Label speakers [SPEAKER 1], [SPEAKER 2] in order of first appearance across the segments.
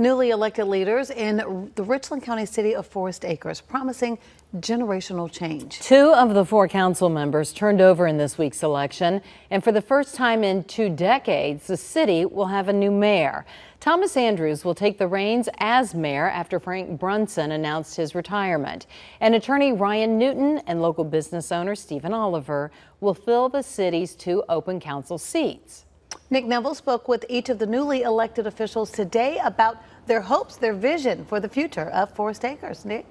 [SPEAKER 1] Newly elected leaders in the Richland County city of Forest Acres promising generational change.
[SPEAKER 2] 2 of the 4 council members turned over in this week's election, and for the first time in 2 decades, the city will have a new mayor. Thomas Andrews will take the reins as mayor after Frank Brunson announced his retirement. And attorney Ryan Newton and local business owner Stephen Oliver will fill the city's 2 open council seats.
[SPEAKER 1] Nick Neville spoke with each of the newly elected officials today about their hopes, their vision for the future of Forest Acres. Nick?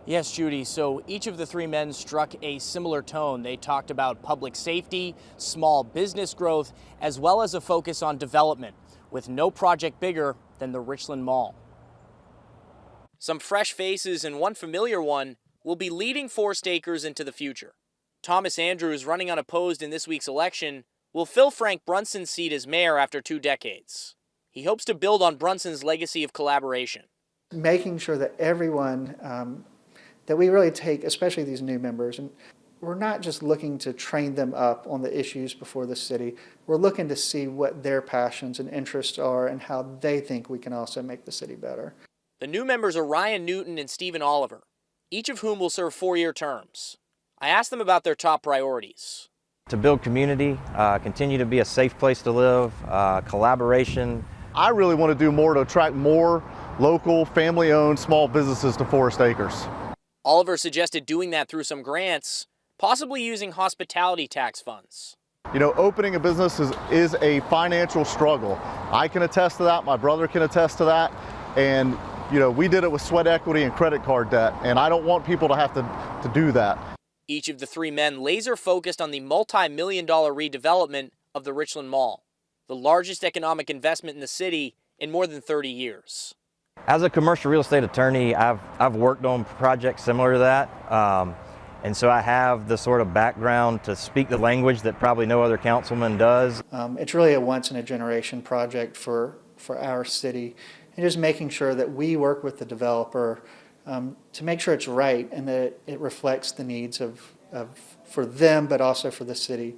[SPEAKER 3] Yes, Judy. So each of the 3 men struck a similar tone. They talked about public safety, small business growth, as well as a focus on development, with no project bigger than the Richland Mall. Some fresh faces and one familiar one will be leading Forest Acres into the future. Thomas Andrews, running unopposed in this week's election, will fill Frank Brunson's seat as mayor after 2 decades. He hopes to build on Brunson's legacy of collaboration.
[SPEAKER 4] Making sure that everyone, that we really take, especially these new members, and we're not just looking to train them up on the issues before the city. We're looking to see what their passions and interests are and how they think we can also make the city better.
[SPEAKER 3] The new members are Ryan Newton and Stephen Oliver, each of whom will serve 4-year terms. I asked them about their top priorities.
[SPEAKER 5] To build community, continue to be a safe place to live, collaboration.
[SPEAKER 6] I really want to do more to attract more local, family-owned small businesses to Forest Acres.
[SPEAKER 3] Oliver suggested doing that through some grants, possibly using hospitality tax funds.
[SPEAKER 6] You know, opening a business is a financial struggle. I can attest to that, my brother can attest to that, and you know, we did it with sweat equity and credit card debt, and I don't want people to have to do that.
[SPEAKER 3] Each of the 3 men laser focused on the multi-million-dollar redevelopment of the Richland Mall, the largest economic investment in the city in more than 30 years.
[SPEAKER 5] As a commercial real estate attorney, I've worked on projects similar to that, and so I have the sort of background to speak the language that probably no other councilman does.
[SPEAKER 4] It's really a once-in-a-generation project for our city, and just making sure that we work with the developer to make sure it's right and that it reflects the needs for them, but also for the city.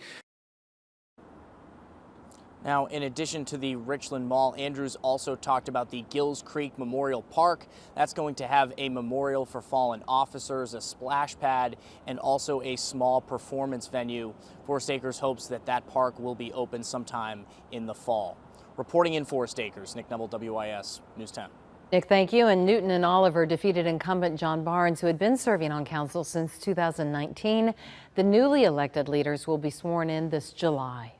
[SPEAKER 3] Now, in addition to the Richland Mall, Andrews also talked about the Gills Creek Memorial Park. That's going to have a memorial for fallen officers, a splash pad, and also a small performance venue. Forest Acres hopes that that park will be open sometime in the fall. Reporting in Forest Acres, Nick Neville, WIS News 10.
[SPEAKER 2] Nick, thank you. And Newton and Oliver defeated incumbent John Barnes, who had been serving on council since 2019. The newly elected leaders will be sworn in this July.